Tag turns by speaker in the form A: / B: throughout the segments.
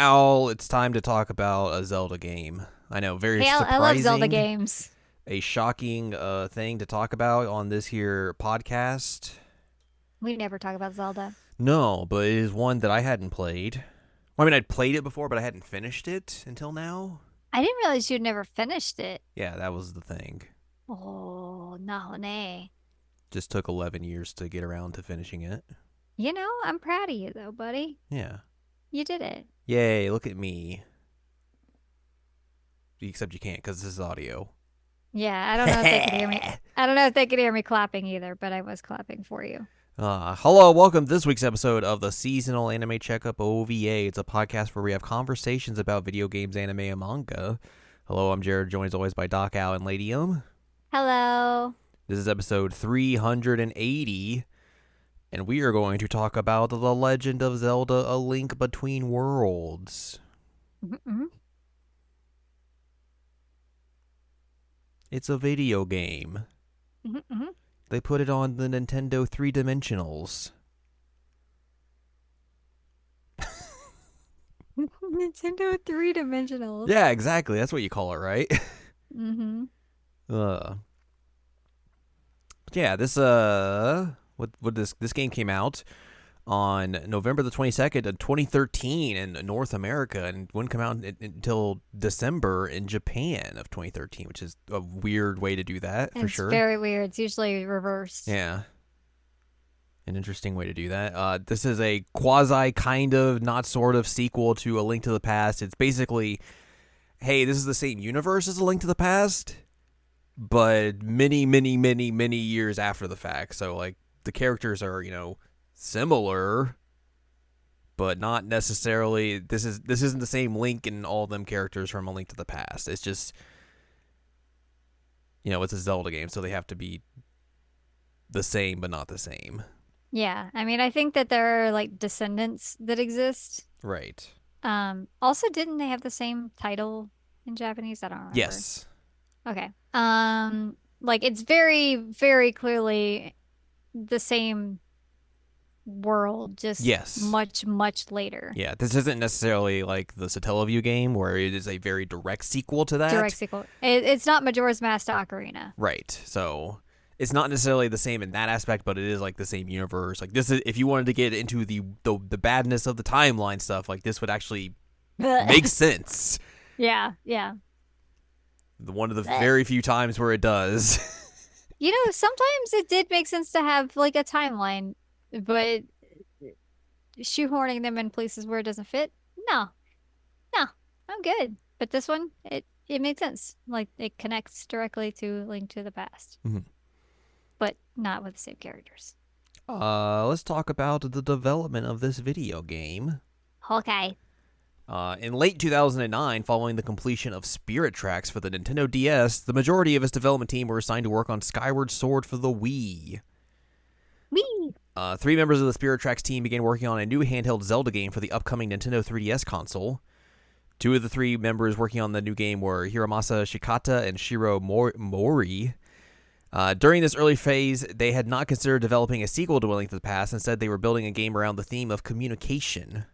A: Al, it's time to talk about a Zelda game. I know, very
B: Hey, I love Zelda
A: surprising,
B: games.
A: a shocking thing to talk about on this here podcast.
B: We never talk about Zelda.
A: No, but it is one that I hadn't played. Well, I mean, I'd played it before, but I hadn't finished it until now.
B: I didn't realize you'd never finished it.
A: Yeah, that was the thing.
B: Oh, no, nay.
A: Just took 11 years to get around to finishing it.
B: I'm proud of you though, buddy.
A: Yeah.
B: You did it.
A: Yay, look at me. Except you can't because this is audio.
B: Yeah, I don't know if they could hear me. I don't know if they could hear me clapping either, but I was clapping for you.
A: Hello, welcome to this week's episode of the Seasonal Anime Checkup OVA. It's a podcast where we have conversations about video games, anime, and manga. Hello, I'm Jared, joined as always by Doc, Al, and Ladium.
B: Hello.
A: This is episode 380, and we are going to talk about The Legend of Zelda: A Link Between Worlds.
B: Mm-mm.
A: It's a video game.
B: Mm-mm.
A: They put it on the Nintendo 3-dimensionals.
B: Nintendo three-dimensional.
A: Yeah, exactly. That's what you call it, right?
B: Mm-hmm.
A: uh, yeah, this game came out on November the 22nd of 2013 in North America and wouldn't come out until December in Japan of 2013, which is a weird way to do that for
B: It's
A: sure.
B: very weird. It's usually reversed.
A: Yeah. An interesting way to do that. This is a quasi kind of not sort of sequel to A Link to the Past. It's basically, hey, this is the same universe as A Link to the Past, but many, many, many, many years after the fact. So like the characters are, similar, but not necessarily. This isn't the same Link and all them characters from A Link to the Past. It's just, it's a Zelda game, so they have to be the same but not the same.
B: Yeah, I mean, I think that there are like descendants that exist.
A: Right.
B: Also, didn't they have the same title in Japanese? I don't remember.
A: Yes.
B: Okay. Like it's very, very clearly the same world, just
A: Yes.
B: much, much later.
A: Yeah, this isn't necessarily like the Satellaview game where it is a very direct sequel to
B: Direct
A: that.
B: sequel. It's not Majora's Mask to Ocarina.
A: Right. So it's not necessarily the same in that aspect, but it is like the same universe. Like this is if you wanted to get into the badness of the timeline stuff, like this would actually make sense.
B: Yeah, yeah.
A: One of the
B: Blech.
A: very few times where it does.
B: Sometimes it did make sense to have like a timeline, but shoehorning them in places where it doesn't fit, no, no, I'm good. But this one, it made sense. Like it connects directly to Link to the Past,
A: Mhm.
B: but not with the same characters.
A: Let's talk about the development of this video game.
B: Okay.
A: In late 2009, following the completion of Spirit Tracks for the Nintendo DS, the majority of its development team were assigned to work on Skyward Sword for the Wii.
B: Wee.
A: Three members of the Spirit Tracks team began working on a new handheld Zelda game for the upcoming Nintendo 3DS console. Two of the three members working on the new game were Hiromasa Shikata and Shiro Mori. During this early phase, they had not considered developing a sequel to A Link to the Past. Instead, they were building a game around the theme of communication.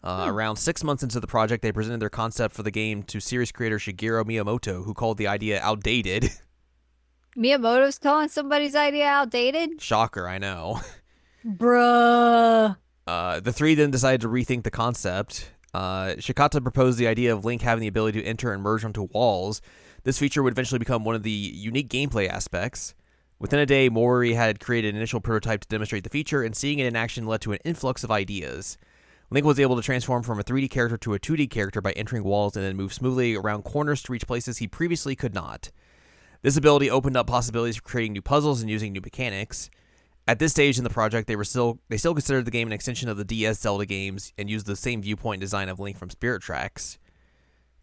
A: Around 6 months into the project, they presented their concept for the game to series creator Shigeru Miyamoto, who called the idea outdated.
B: Miyamoto's calling somebody's idea outdated?
A: Shocker, I know.
B: Bruh.
A: The three then decided to rethink the concept. Shikata proposed the idea of Link having the ability to enter and merge onto walls. This feature would eventually become one of the unique gameplay aspects. Within a day, Mori had created an initial prototype to demonstrate the feature, and seeing it in action led to an influx of ideas. Link was able to transform from a 3D character to a 2D character by entering walls and then move smoothly around corners to reach places he previously could not. This ability opened up possibilities for creating new puzzles and using new mechanics. At this stage in the project, they still considered the game an extension of the DS Zelda games and used the same viewpoint design of Link from Spirit Tracks.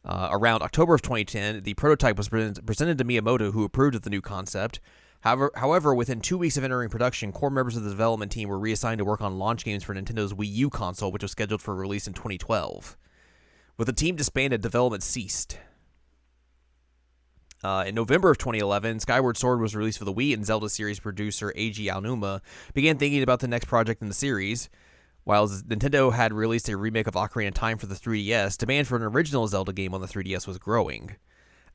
A: Around October of 2010, the prototype was presented to Miyamoto, who approved of the new concept. However, within 2 weeks of entering production, core members of the development team were reassigned to work on launch games for Nintendo's Wii U console, which was scheduled for release in 2012. With the team disbanded, development ceased. In November of 2011, Skyward Sword was released for the Wii, and Zelda series producer Eiji Aonuma began thinking about the next project in the series. While Nintendo had released a remake of Ocarina of Time for the 3DS, demand for an original Zelda game on the 3DS was growing.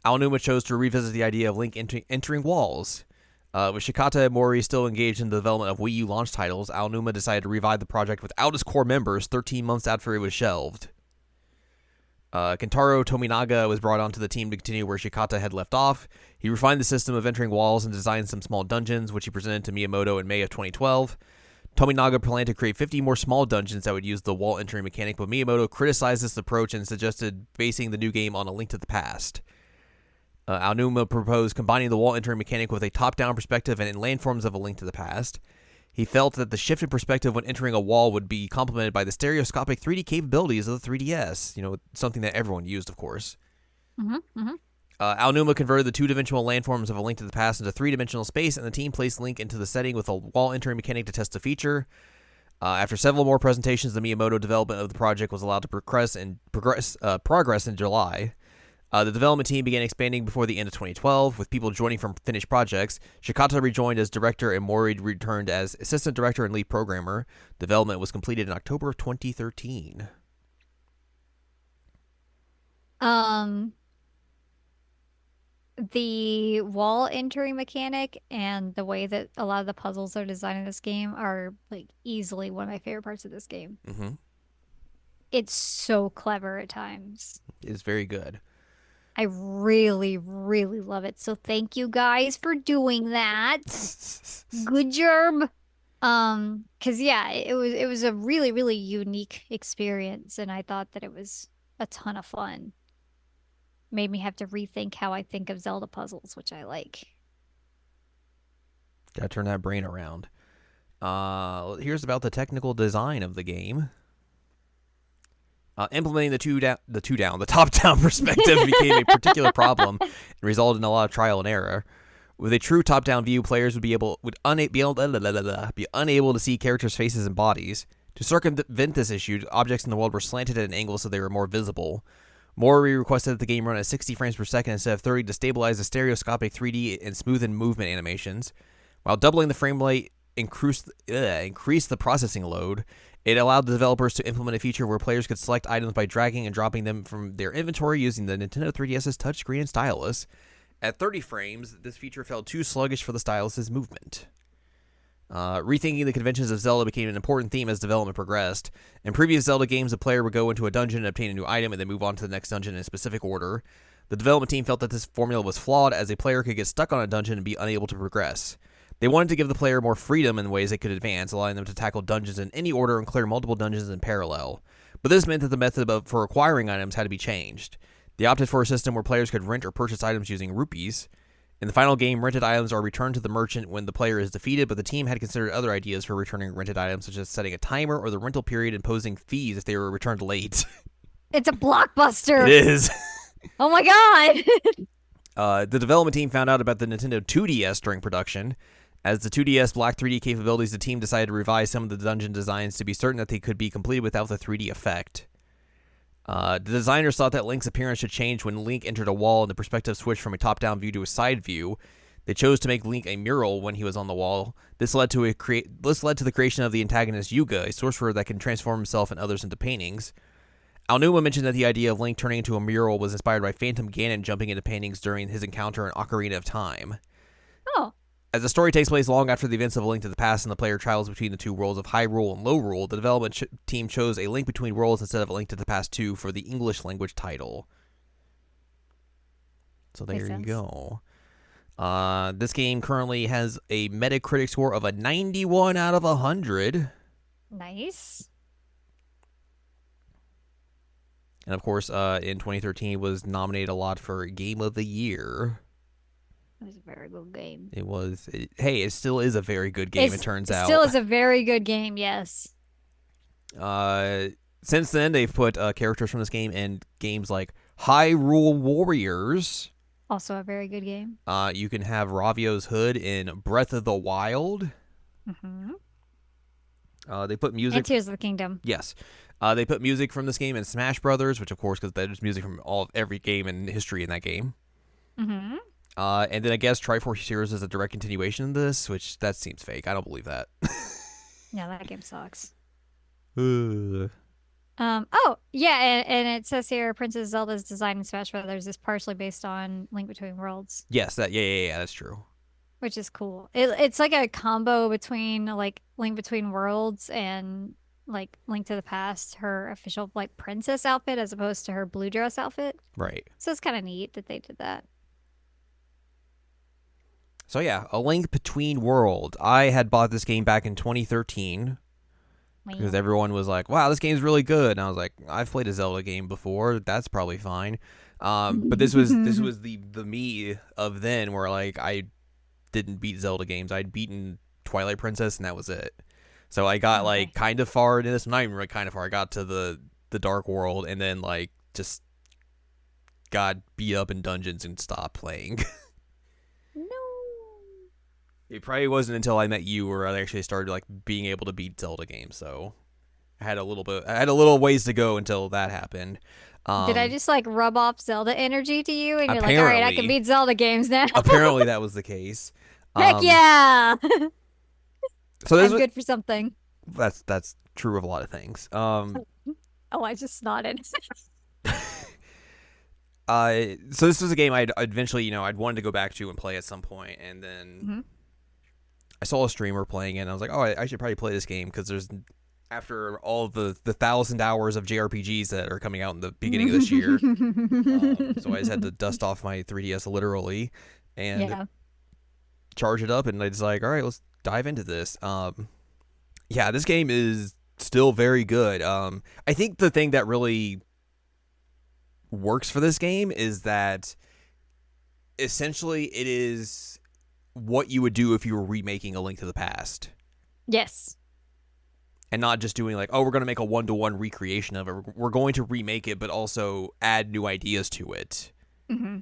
A: Aonuma chose to revisit the idea of Link entering walls. With Shikata and Mori still engaged in the development of Wii U launch titles, Aonuma decided to revive the project without its core members 13 months after it was shelved. Kentaro Tominaga was brought onto the team to continue where Shikata had left off. He refined the system of entering walls and designed some small dungeons, which he presented to Miyamoto in May of 2012. Tominaga planned to create 50 more small dungeons that would use the wall entering mechanic, but Miyamoto criticized this approach and suggested basing the new game on A Link to the Past. Aonuma proposed combining the wall entering mechanic with a top-down perspective and in landforms of A Link to the Past. He felt that the shifted perspective when entering a wall would be complemented by the stereoscopic 3D capabilities of the 3DS, something that everyone used, of course. Aonuma converted the two-dimensional landforms of A Link to the Past into three-dimensional space, and the team placed Link into the setting with a wall entering mechanic to test the feature. After several more presentations, the Miyamoto development of the project was allowed to progress in July. The development team began expanding before the end of 2012, with people joining from finished projects. Shikata rejoined as director, and Mori returned as assistant director and lead programmer. Development was completed in October of 2013.
B: The wall entering mechanic and the way that a lot of the puzzles are designed in this game are like easily one of my favorite parts of this game.
A: Mm-hmm.
B: It's so clever at times.
A: It's very good.
B: I really, really love it. So thank you guys for doing that. Good job. 'Cause yeah, it was a really, really unique experience, and I thought that it was a ton of fun. Made me have to rethink how I think of Zelda puzzles, which I like.
A: Gotta turn that brain around. Here's about the technical design of the game. Implementing the top-down perspective became a particular problem and resulted in a lot of trial and error. With a true top-down view, players would be unable to see characters' faces and bodies. To circumvent this issue, objects in the world were slanted at an angle so they were more visible. Mori requested that the game run at 60 frames per second instead of 30 to stabilize the stereoscopic 3D and smoothen movement animations. While doubling the frame rate increased the processing load, it allowed the developers to implement a feature where players could select items by dragging and dropping them from their inventory using the Nintendo 3DS's touchscreen and stylus. At 30 frames, this feature felt too sluggish for the stylus's movement. Rethinking the conventions of Zelda became an important theme as development progressed. In previous Zelda games, the player would go into a dungeon and obtain a new item and then move on to the next dungeon in a specific order. The development team felt that this formula was flawed, as a player could get stuck on a dungeon and be unable to progress. They wanted to give the player more freedom in ways they could advance, allowing them to tackle dungeons in any order and clear multiple dungeons in parallel. But this meant that the method for acquiring items had to be changed. They opted for a system where players could rent or purchase items using rupees. In the final game, rented items are returned to the merchant when the player is defeated, but the team had considered other ideas for returning rented items, such as setting a timer or the rental period imposing fees if they were returned late.
B: It's a blockbuster.
A: It is.
B: Oh my god.
A: The development team found out about the Nintendo 2DS during production. As the 2DS lacked 3D capabilities, the team decided to revise some of the dungeon designs to be certain that they could be completed without the 3D effect. The designers thought that Link's appearance should change when Link entered a wall and the perspective switched from a top-down view to a side view. They chose to make Link a mural when he was on the wall. This led to the creation of the antagonist Yuga, a sorcerer that can transform himself and others into paintings. Aonuma mentioned that the idea of Link turning into a mural was inspired by Phantom Ganon jumping into paintings during his encounter in Ocarina of Time.
B: Oh.
A: As the story takes place long after the events of A Link to the Past and the player travels between the two worlds of Hyrule and Lorule, the development team chose A Link Between Worlds instead of A Link to the Past 2 for the English language title. So there you go. This game currently has a Metacritic score of a 91 out of 100.
B: Nice.
A: And of course, in 2013, was nominated a lot for Game of the Year.
B: It was a very good game.
A: It was. It still is a very good game, it turns out.
B: It still is a very good game, yes.
A: Since then, they've put characters from this game in games like Hyrule Warriors.
B: Also a very good game.
A: You can have Ravio's Hood in Breath of the Wild.
B: Mm-hmm.
A: They put music.
B: And Tears of the Kingdom.
A: Yes. They put music from this game in Smash Brothers, which of course, because there's music from every game in history in that game.
B: Mm-hmm.
A: And then I guess Triforce Heroes is a direct continuation of this, which that seems fake. I don't believe that.
B: Yeah, that game sucks.
A: Ugh.
B: Oh, yeah, and it says here Princess Zelda's design in Smash Brothers is partially based on Link Between Worlds,
A: Yes, that yeah, that's true.
B: which is cool. It's like a combo between like Link Between Worlds and like Link to the Past, her official like princess outfit as opposed to her blue dress outfit.
A: Right.
B: So it's kind of neat that they did that.
A: So yeah, A Link Between Worlds. I had bought this game back in 2013 because
B: Wow.
A: everyone was like, "Wow, this game's really good," and I was like, "I've played a Zelda game before. That's probably fine." But this was the me of then, where like I didn't beat Zelda games. I'd beaten Twilight Princess, and that was it. So I got like
B: Okay.
A: kind of far into this. Not even really kind of far. I got to the Dark World, and then like just got beat up in dungeons and stopped playing.
B: No.
A: It probably wasn't until I met you where I actually started like being able to beat Zelda games. So I had a little ways to go until that happened.
B: Did I
A: Um,
B: just like rub off Zelda energy to you and you're like, all right, I can
A: apparently,
B: beat Zelda games now?
A: apparently that was the case.
B: Heck
A: Um,
B: yeah.
A: so this
B: I'm
A: was
B: good for something.
A: that's true of a lot of things.
B: Oh, I just nodded.
A: So this was a game I'd eventually, I'd wanted to go back to and play at some point, and then
B: Hmm.
A: I saw a streamer playing it, and I was like, oh, I should probably play this game because there's after all of the 1,000 hours of JRPGs that are coming out in the beginning of this year. So I just had to dust off my 3DS literally and
B: Yeah.
A: charge it up, and I was like, all right, let's dive into this. Yeah, this game is still very good. I think the thing that really works for this game is that essentially it is what you would do if you were remaking A Link to the Past.
B: Yes.
A: And not just doing like, oh, we're going to make a one-to-one recreation of it. We're going to remake it, but also add new ideas to it.
B: Hmm.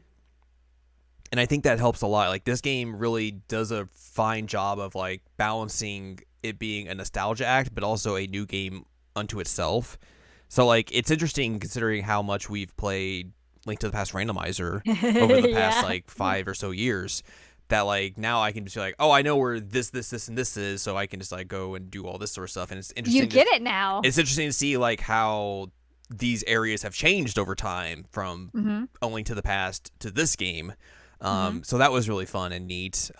A: And I think that helps a lot. Like, this game really does a fine job of like balancing it being a nostalgia act, but also a new game unto itself. So like, it's interesting considering how much we've played Link to the Past Randomizer over the past
B: Yeah.
A: like 5 or so years. That like now I can just be like, oh, I know where this, and this is, so I can just like go and do all this sort of stuff. And it's
B: You
A: interesting.
B: get it now.
A: It's interesting to see like how these areas have changed over time from
B: Hmm.
A: A Link to the Past to this game.
B: Hmm.
A: So that was really fun and neat.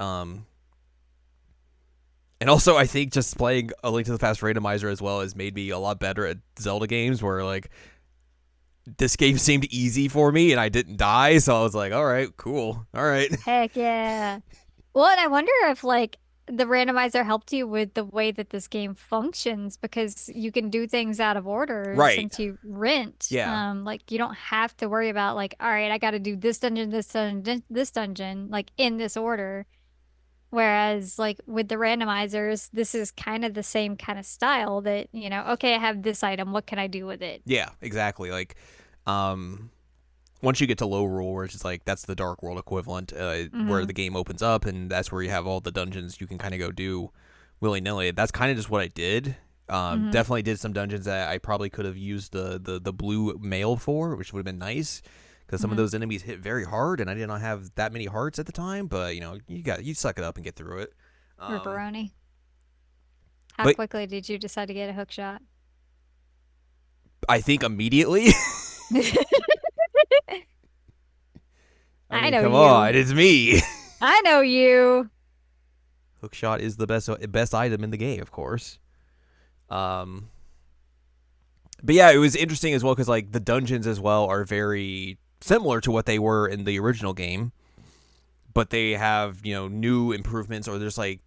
A: And also, I think just playing A Link to the Past Randomizer as well has made me a lot better at Zelda games. Where like this game seemed easy for me and I didn't die, so I was like, all right, cool, all right,
B: Heck yeah. Well, and I wonder if like the randomizer helped you with the way that this game functions because you can do things out of order
A: right,
B: since you rent.
A: yeah,
B: Like you don't have to worry about like, all right, I got to do this dungeon, this dungeon, like in this order. Whereas like with the randomizers, this is kind of the same kind of style that, okay, I have this item, what can I do with it?
A: yeah, exactly. Like, um, once you get to low rule, where it's just like that's the Dark World equivalent, where
B: Hmm.
A: the game opens up and that's where you have all the dungeons you can kind of go do willy nilly. That's kind of just what I did.
B: Hmm.
A: Definitely did some dungeons that I probably could have used the blue mail for, which would have been nice because some of
B: Hmm.
A: those enemies hit very hard, and I did not have that many hearts at the time. But you suck it up and get through it. Um,
B: Ripperoni. How
A: but
B: quickly did you decide to get a hook shot?
A: I think immediately. I
B: I
A: mean,
B: know
A: come
B: you.
A: on, it's me.
B: I know you.
A: Hookshot is the best item in the game, of course. Um, but yeah, it was interesting as well because like the dungeons as well are very similar to what they were in the original game, but they have new improvements or there's like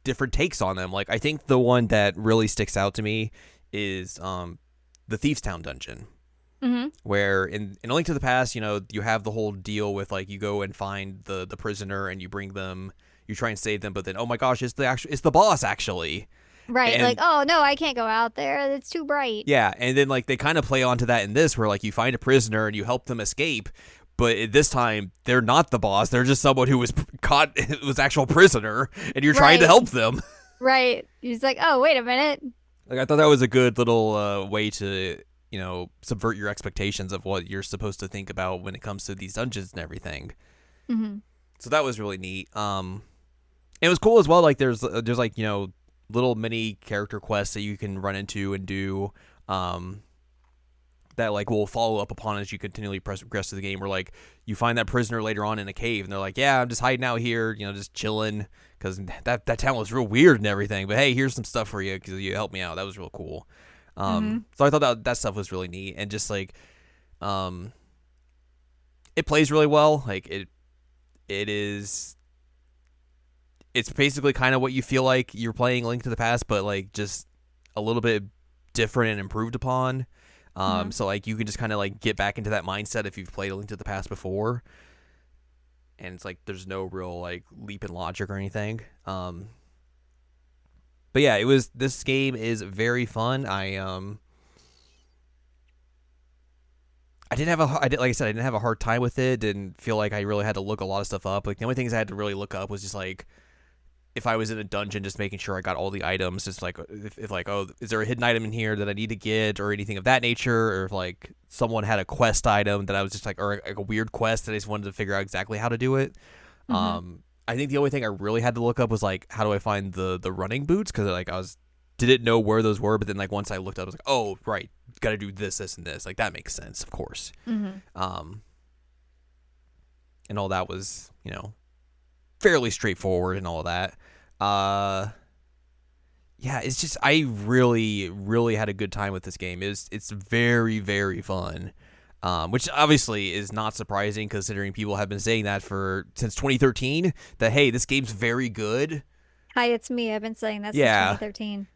A: different takes on them. Like I think the one that really sticks out to me is the Thieves Town dungeon.
B: Hmm.
A: Where in A Link to the Past, you have the whole deal with like you go and find the prisoner and you bring them, you try and save them, but then oh my gosh, it's the boss actually.
B: Right. Like,
A: And
B: oh no, I can't go out there. It's too bright.
A: yeah, and then like they kind of play onto that in this, where like you find a prisoner and you help them escape, but this time they're not the boss; they're just someone who was caught, was actual prisoner, and you're trying to
B: Right.
A: help them.
B: Right. He's like, oh, wait a minute.
A: Like I thought that was a good little way to subvert your expectations of what you're supposed to think about when it comes to these dungeons and everything.
B: Hmm.
A: So that was really neat. It was cool as well. Like there's like little mini character quests that you can run into and do. Um, that like will follow up upon as you continually progress through the game. Where like you find that prisoner later on in a cave, and they're like, "Yeah, I'm just hiding out here, just chilling because that town was real weird and everything. But hey, here's some stuff for you because you helped me out. That was real cool."
B: Mm-hmm.
A: So I thought that stuff was really neat, and just like, it plays really well. Like it is. It's basically kind of what you feel like you're playing Link to the Past, but like just a little bit different and improved upon.
B: Mm-hmm.
A: So like you can just kind of like get back into that mindset if you've played A Link to the Past before, and it's like there's no real like leap in logic or anything. But yeah, this game is very fun. I didn't have like I said, I didn't have a hard time with it. Didn't feel like I really had to look a lot of stuff up. Like the only things I had to really look up was just like if I was in a dungeon, just making sure I got all the items. Just like if like, oh, is there a hidden item in here that I need to get, or anything of that nature, or if like someone had a quest item that I was just like, or like a weird quest that I just wanted to figure out exactly how to do it.
B: Mm-hmm.
A: I think the only thing I really had to look up was like, how do I find the running boots? Because like I didn't know where those were, but then like once I looked up, I was like, oh right, got to do this, this, and this. Like that makes sense, of course.
B: Mm-hmm.
A: And all that was fairly straightforward and all of that. Yeah, it's just I really, really had a good time with this game. It's very, very fun. Which obviously is not surprising considering people have been saying that since 2013 that hey, this game's very good.
B: Hi, it's me. I've been saying that since
A: Yeah.
B: 2013.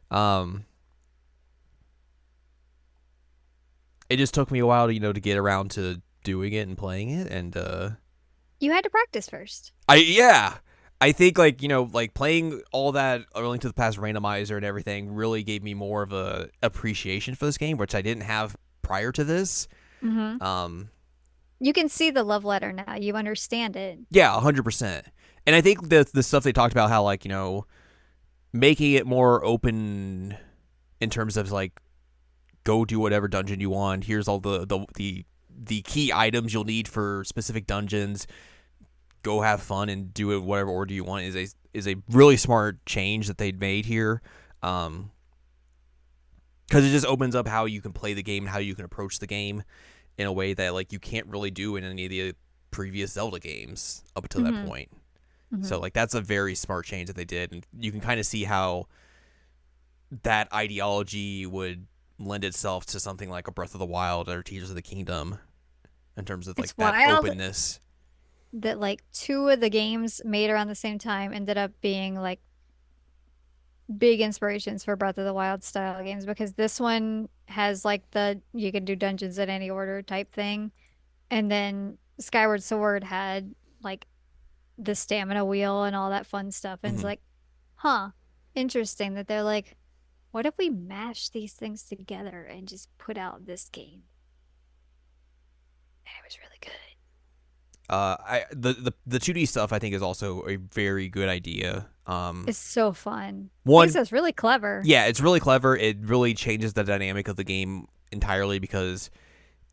A: It just took me a while to get around to doing it and playing it, and
B: You had to practice first.
A: I think like playing all that A Link to the Past randomizer and everything really gave me more of a appreciation for this game, which I didn't have prior to this.
B: Mm-hmm.
A: Um,
B: You can see the love letter now. You understand it.
A: yeah, 100%. And I think the stuff they talked about, how like making it more open in terms of like go do whatever dungeon you want. Here's all the key items you'll need for specific dungeons. Go have fun and do it whatever order you want is a really smart change that they'd made here. Because it just opens up how you can play the game and how you can approach the game in a way that like you can't really do in any of the previous Zelda games up until that point.
B: Mm-hmm.
A: So like that's a very smart change that they did, and you can kind of see how that ideology would lend itself to something like a Breath of the Wild or Tears of the Kingdom in terms of like
B: It's
A: that
B: wild
A: openness.
B: that like two of the games made around the same time ended up being like big inspirations for Breath of the Wild style games because this one has like the you can do dungeons in any order type thing. And then Skyward Sword had like the stamina wheel and all that fun stuff. And it's
A: Mm-hmm.
B: like, huh, interesting that they're like, what if we mash these things together and just put out this game? And it was really good.
A: I the 2D stuff I think is also a very good idea.
B: It's so fun. I think
A: One,
B: so. It's really clever.
A: yeah, it's really clever. It really changes the dynamic of the game entirely because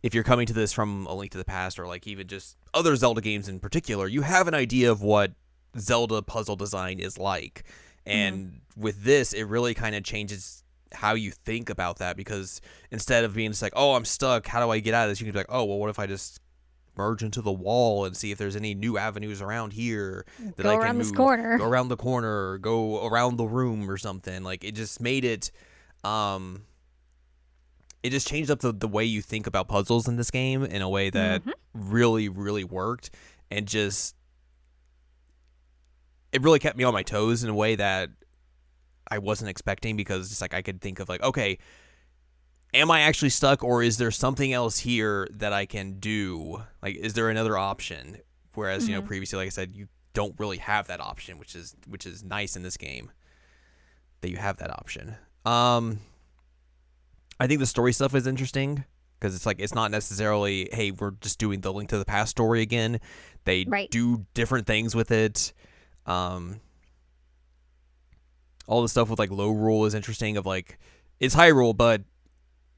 A: if you're coming to this from A Link to the Past or like even just other Zelda games in particular, you have an idea of what Zelda puzzle design is like.
B: Hmm.
A: And with this, it really kind of changes how you think about that because instead of being just like, oh, I'm stuck, how do I get out of this? You can be like, oh, well, what if I just merge into the wall and see if there's any new avenues around here that
B: Go
A: I can
B: around this
A: move,
B: corner.
A: go around the corner, or go around the room or something. Like it just made um, it just changed up the way you think about puzzles in this game in a way that
B: Hmm.
A: really, really worked and just it really kept me on my toes in a way that I wasn't expecting because just like I could think of like, okay, am I actually stuck or is there something else here that I can do? Like, is there another option? Whereas,
B: Hmm.
A: previously, like I said, you don't really have that option, which is nice in this game that you have that option. I think the story stuff is interesting because it's like it's not necessarily, hey, we're just doing the Link to the Past story again. They
B: Right.
A: do different things with it. Um, all the stuff with like low rule is interesting. Of like, it's high rule, but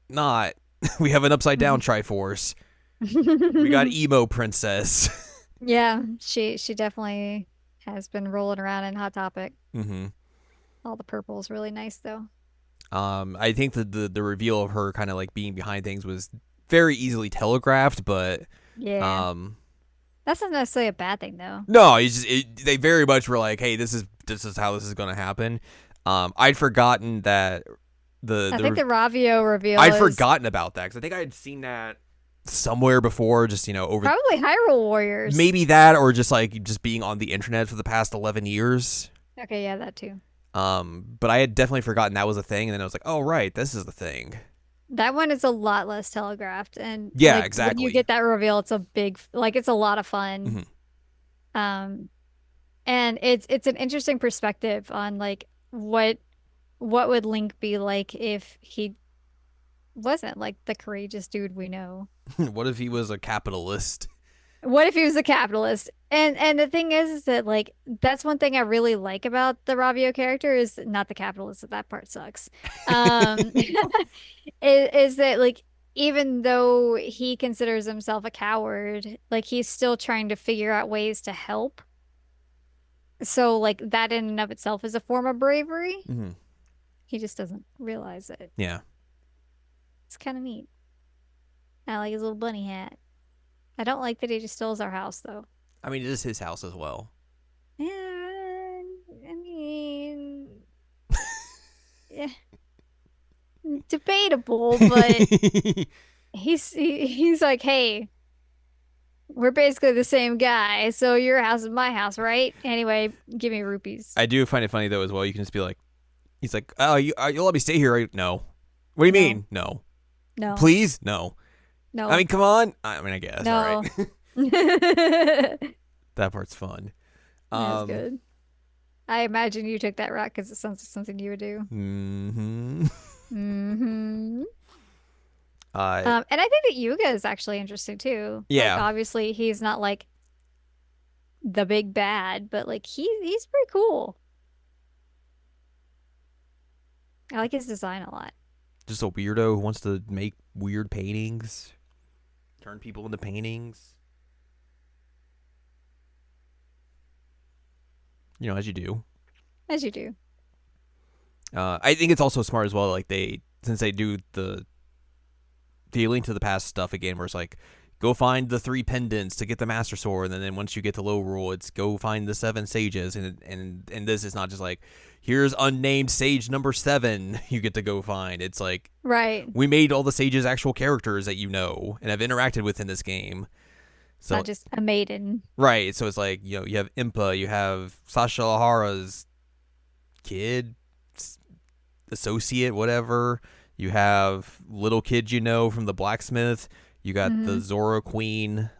A: not. We have an upside down Triforce. We got emo princess.
B: Yeah, she definitely has been rolling around in Hot Topic.
A: Mm-hmm.
B: All the purple is really nice though.
A: I think that the reveal of her kind of like being behind things was very easily telegraphed, but
B: Yeah.
A: um,
B: That's not necessarily a bad thing though.
A: no, they very much were like, hey, this is how this is going to happen. I'd forgotten that
B: I think the Ravio reveal
A: I'd
B: is
A: forgotten about that because I think I had seen that somewhere before, just over
B: probably Hyrule Warriors.
A: maybe that or just being on the internet for the past 11 years.
B: Okay, yeah, that too.
A: But I had definitely forgotten that was a thing, and then I was like, oh right, this is the thing.
B: That one is a lot less telegraphed, and
A: Yeah,
B: like when you
A: exactly.
B: get that reveal, it's a big, like it's a lot of fun.
A: Hmm.
B: Um, and it's an interesting perspective on like what would Link be like if he wasn't like the courageous dude we know.
A: What if he was a capitalist?
B: What if he was a capitalist? And the thing is that like that's one thing I really like about the Ravio character is not the capitalist. That part sucks. Is that like even though he considers himself a coward, like he's still trying to figure out ways to help. So like that in and of itself is a form of bravery.
A: Hmm.
B: He just doesn't realize it.
A: Yeah,
B: It's kind of neat. I like his little bunny hat. I don't like that he just steals our house though.
A: I mean it is his house as well.
B: Yeah, I mean, yeah, debatable, but he's like, hey, we're basically the same guy, so your house is my house, right? Anyway, give me rupees.
A: I do find it funny though as well. You can just be like, he's like, oh, you'll let me stay here, right? No. What do you
B: No,
A: mean? No.
B: no,
A: Please? No. I
B: no,
A: mean, come on. I mean, I guess. All right.
B: no. That's
A: That part's fun. Um.
B: good. I imagine you took that route because it sounds like something you would do.
A: Hmm.
B: Hmm.
A: Uh.
B: And I think that Yuga is actually interesting too. Like,
A: Yeah.
B: obviously, he's not like the big bad, but like he's pretty cool. I like his design a lot.
A: Just a weirdo who wants to make weird paintings, turn people into paintings. As you do.
B: As you do.
A: I think it's also smart as well. Like since they do the Link to the Past stuff again, where it's like, go find the 3 pendants to get the Master Sword, and then once you get to Low Rule, it's go find the 7 sages, and this is not just like, here's unnamed sage number 7 you get to go find. It's like
B: Right.
A: we made all the sages actual characters that and have interacted with in this game.
B: It's not
A: So
B: just a maiden.
A: right, so it's like you have Impa, you have Sasha Lahara's kid, associate, whatever. You have little kid from the blacksmith. You got the
B: Hmm.
A: Zora Queen.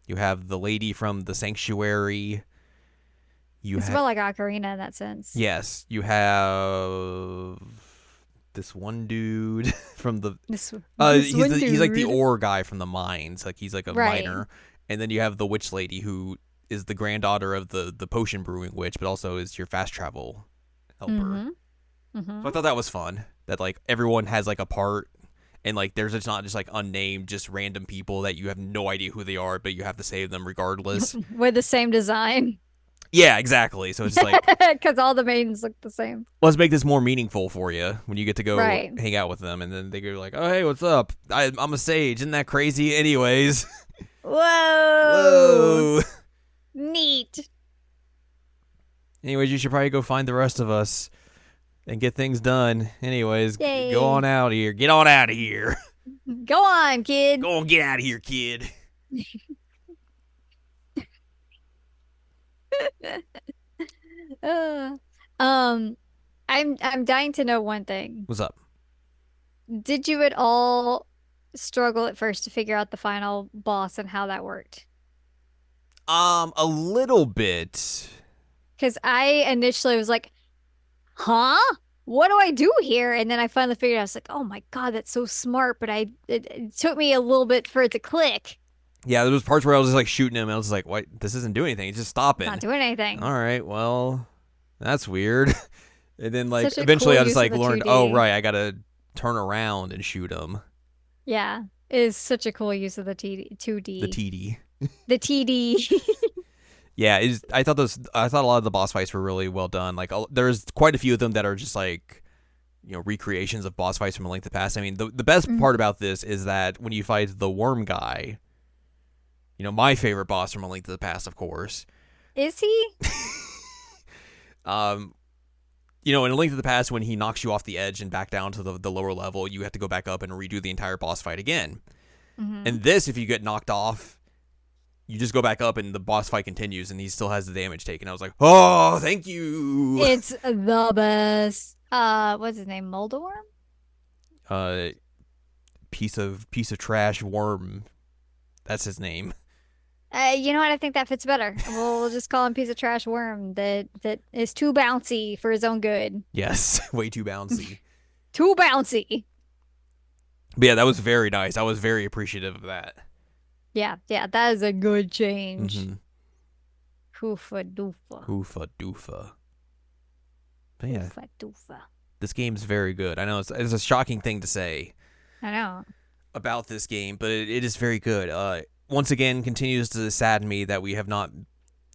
A: You have the lady from the sanctuary. You
B: It's
A: have
B: more like Ocarina in that sense.
A: yes. You have this one dude from the
B: This one
A: he's like the
B: dude.
A: ore guy from the mines. Like he's like a
B: Right.
A: miner. And then you have the witch lady who is the granddaughter of the potion brewing witch, but also is your fast travel helper.
B: Hmm.
A: So
B: Hmm.
A: I thought that was fun. That like everyone has like a part, and like there's it's not just like unnamed, just random people that you have no idea who they are, but you have to save them regardless.
B: With the same design.
A: Yeah, exactly. So it's just like,
B: Because all the maidens look the same.
A: let's make this more meaningful for you when you get to go
B: Right.
A: hang out with them, and then they go like, oh hey, what's up? I'm a sage. Isn't that crazy? Anyways,
B: Whoa.
A: whoa.
B: Neat.
A: Anyways, you should probably go find the rest of us and get things done. Anyways, go
B: Yay.
A: on out of here. Get on out of here.
B: Go on, kid.
A: Go on, get out of here, kid.
B: Uh, um, I'm dying to know one thing.
A: What's up?
B: Did you at all struggle at first to figure out the final boss and how that worked?
A: A little bit.
B: Because I initially was like, huh? What do I do here? And then I finally figured out, I was like, oh my God, that's so smart. But it took me a little bit for it to click.
A: Yeah, there was parts where I was just like shooting him, and I was just like, "What? This isn't doing anything. It's just
B: It's not
A: stopping."
B: doing anything.
A: All right, well, that's weird. And then like
B: Such a cool
A: eventually, I just
B: use of
A: like
B: the
A: learned, oh
B: 2D.
A: right, I gotta turn around and shoot him.
B: Yeah, it is such a cool use of the
A: The
B: 2D.
A: TD.
B: The TD.
A: Yeah, I thought a lot of the boss fights were really well done. Like there's quite a few of them that are just like recreations of boss fights from A Link to the Past. I mean, the best
B: Mm.
A: part about this is that when you fight the worm guy, my favorite boss from A Link to the Past, of course.
B: Is he?
A: Um, in A Link to the Past, when he knocks you off the edge and back down to the lower level, you have to go back up and redo the entire boss fight again.
B: Mm-hmm.
A: And this, if you get knocked off, you just go back up and the boss fight continues, and he still has the damage taken. I was like, oh, thank you.
B: It's the best. What's his name? Moldeworm?
A: Uh, piece of trash worm. That's his name.
B: You know what? I think that fits better. We'll just call him piece of trash worm that is too bouncy for his own good.
A: Yes, way too bouncy.
B: Too bouncy.
A: But yeah, that was very nice. I was very appreciative of that.
B: Yeah, that is a good change.
A: Mm-hmm.
B: Hoofa doofa.
A: Hoofa doofa. But yeah,
B: Hoofa doofa.
A: this game's very good. I know it's a shocking thing to say
B: I know.
A: about this game, but it is very good. Once again, continues to sadden me that we have not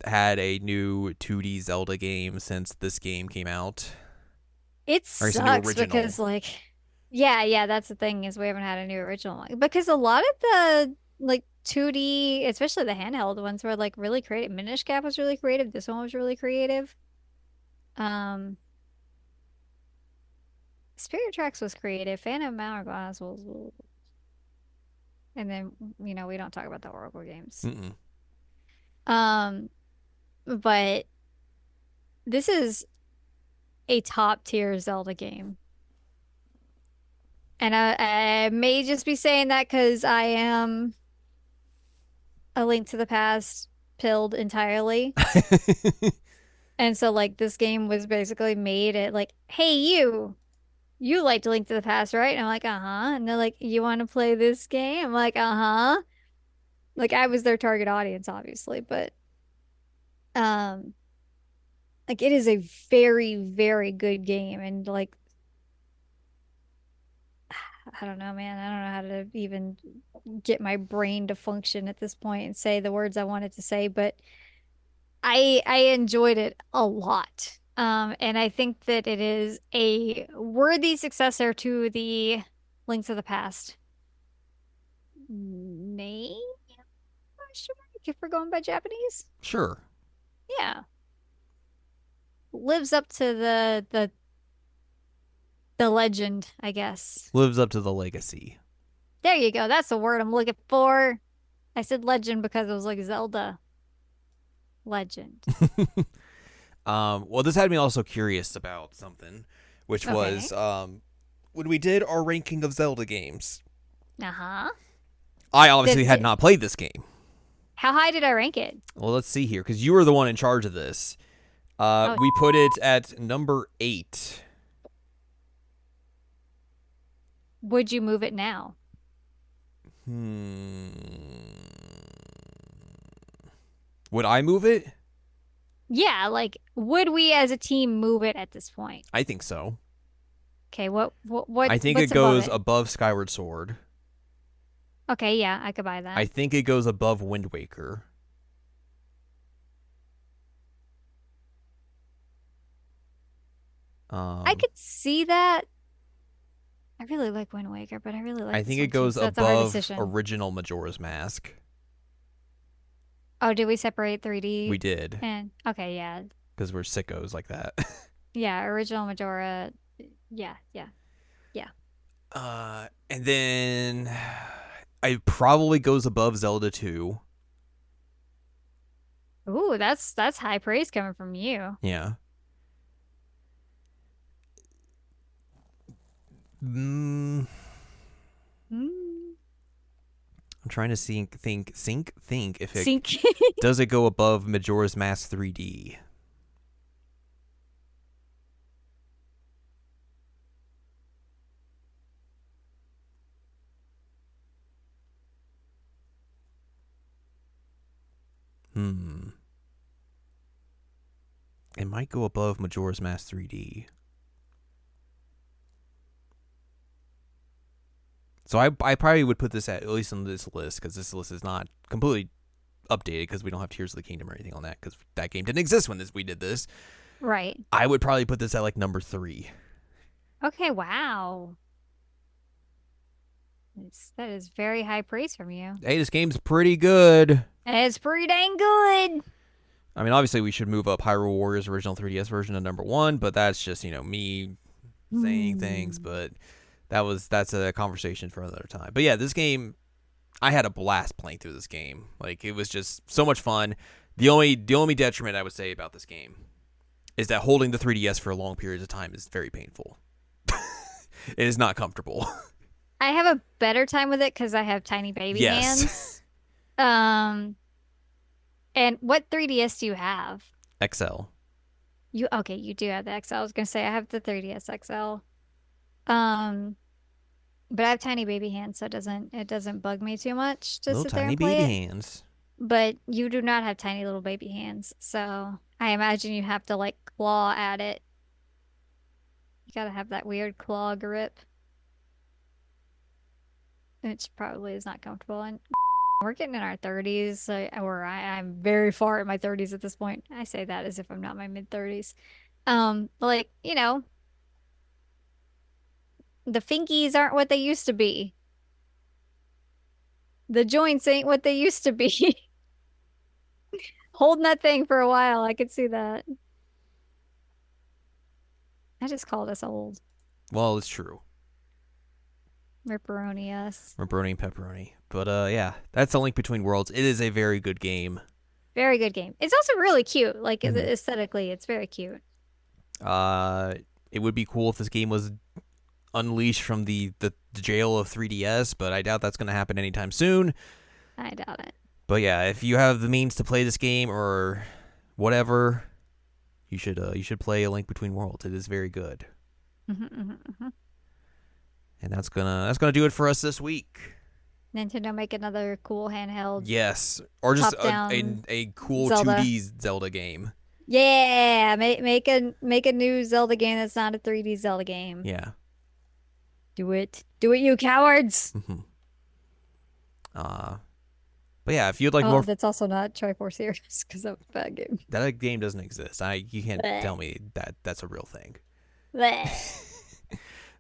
A: had a new 2D Zelda game since this game came out.
B: It
A: Or it's a new
B: sucks
A: original.
B: because yeah, that's the thing is we haven't had a new original one. Because a lot of the 2D, especially the handheld ones were like really creative. Minish Cap was really creative. This one was really creative. Um Spirit Tracks was creative. Phantom Hourglass was and then we don't talk about the Oracle games.
A: Mm-mm.
B: Um but this is a top tier Zelda game. And I may just be saying that because I am A Link to the Past pilled entirely. And so this game was basically made at hey you liked Link to the Past, right? And I'm like, uh-huh. And they're like, you want to play this game? I'm like, uh-huh. I was their target audience, obviously, but um it is a very, very good game. And I don't know, man. I don't know how to even get my brain to function at this point and say the words I wanted to say, but I enjoyed it a lot. And I think that it is a worthy successor to the Links of the Past. Name? Question mark, if we're going by Japanese.
A: Sure.
B: Yeah. Lives up to the legend, I guess.
A: Lives up to the legacy.
B: There you go. That's the word I'm looking for. I said legend because it was like Zelda. Legend.
A: Well, this had me also curious about something, which was when we did our ranking of Zelda games.
B: Uh-huh.
A: I obviously had not played this game.
B: How high did I rank it?
A: Well, let's see here, because you were the one in charge of this. We put it at number 8.
B: Would you move it now?
A: Would I move it?
B: Yeah, would we as a team move it at this point?
A: I think so.
B: Okay, what
A: I think it goes above Skyward Sword.
B: Okay, yeah, I could buy that.
A: I think it goes above Wind Waker.
B: I could see that. I really like Wind Waker, but I really like
A: I
B: this
A: think
B: one
A: it goes
B: too, so that's a hard
A: above
B: decision.
A: original Majora's Mask.
B: Oh, did we separate 3D?
A: We did.
B: And okay, yeah.
A: Because we're sickos like that.
B: Yeah, original Majora. Yeah.
A: And then it probably goes above Zelda 2.
B: Ooh, that's high praise coming from you.
A: Yeah. I'm trying to think if it
B: Sync.
A: does it go above Majora's Mask 3D. It might go above Majora's Mask 3D. So I probably would put this at least on this list, because this list is not completely updated because we don't have Tears of the Kingdom or anything on that because that game didn't exist when we did this.
B: Right.
A: I would probably put this at like number 3.
B: Okay, wow. That is very high praise from you.
A: Hey, this game's pretty good.
B: It's pretty dang good.
A: I mean, obviously we should move up Hyrule Warriors original 3DS version to number 1, but that's just, me saying things, but that's a conversation for another time. But yeah, this game, I had a blast playing through this game. Like, it was just so much fun. The only detriment I would say about this game is that holding the 3DS for long periods of time is very painful. It is not comfortable.
B: I have a better time with it because I have tiny baby hands. And what 3DS do you have?
A: XL.
B: You do have the XL. I was gonna say I have the 3DS XL. But I have tiny baby hands, so it doesn't bug me too much to
A: Little
B: sit there
A: tiny
B: and play
A: baby
B: it.
A: hands.
B: But you do not have tiny little baby hands, so I imagine you have to like claw at it. You gotta have that weird claw grip, which probably is not comfortable. And we're getting in our 30s, I'm very far in my 30s at this point. I say that as if I'm not in my mid 30s. Like, the finkies aren't what they used to be. The joints ain't what they used to be. Holding that thing for a while, I could see that. I just called us old.
A: Well, it's true.
B: Ripperoni us.
A: Ripperoni and pepperoni. But yeah, that's A Link Between Worlds. It is a very good game.
B: Very good game. It's also really cute. Like aesthetically, it's very cute.
A: It would be cool if this game was unleashed from the jail of 3DS, but I doubt that's going to happen anytime soon.
B: I doubt it.
A: But yeah, if you have the means to play this game or whatever, you should play A Link Between Worlds. It is very good. And that's gonna do it for us this week.
B: Nintendo make another cool handheld.
A: Yes, or just a cool
B: Zelda.
A: 2D Zelda game.
B: Yeah, make a new Zelda game that's not a 3D Zelda game.
A: Yeah.
B: Do it, you cowards!
A: But yeah, if you'd like more,
B: that's also not Triforce Heroes because that was a bad game.
A: That game doesn't exist. You can't tell me that that's a real thing.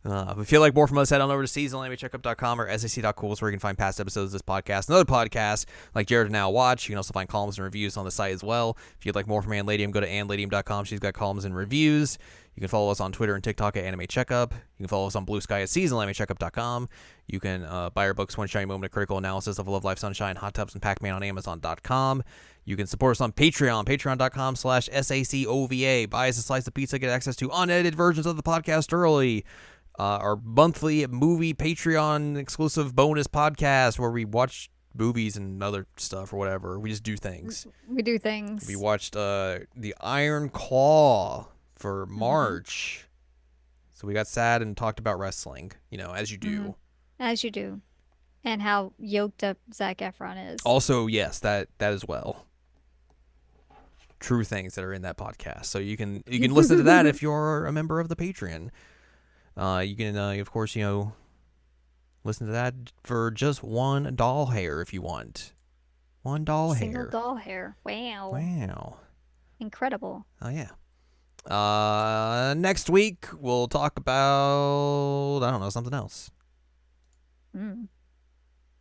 A: If you like more from us, head on over to seasonalanimeCheckup.com or sac.cool where you can find past episodes of this podcast and other podcasts like Jared Now Watch. You can also find columns and reviews on the site as well. If you'd like more from Anladium, go to anladium.com. She's got columns and reviews. You can follow us on Twitter and TikTok at Anime Checkup. You can follow us on Blue Sky at seasonalanimeCheckup.com. You can buy our books, One Shiny Moment, a critical analysis of Love, Life, Sunshine, Hot Tubs, and Pac-Man on Amazon.com. You can support us on Patreon, patreon.com/SACOVA. Buy us a slice of pizza, get access to unedited versions of the podcast early. Our monthly movie Patreon exclusive bonus podcast where we watch movies and other stuff or whatever. We just do things.
B: We do things.
A: We watched The Iron Claw for March. So we got sad and talked about wrestling, as you do.
B: As you do. And how yoked up Zac Efron is.
A: Also, yes, that as well. True things that are in that podcast. So you can listen to that if you're a member of the Patreon. You can, of course, listen to that for just one doll hair if you want. One doll hair.
B: Single doll hair. Wow.
A: Wow.
B: Incredible.
A: Oh, yeah. Next week, we'll talk about, I don't know, something else.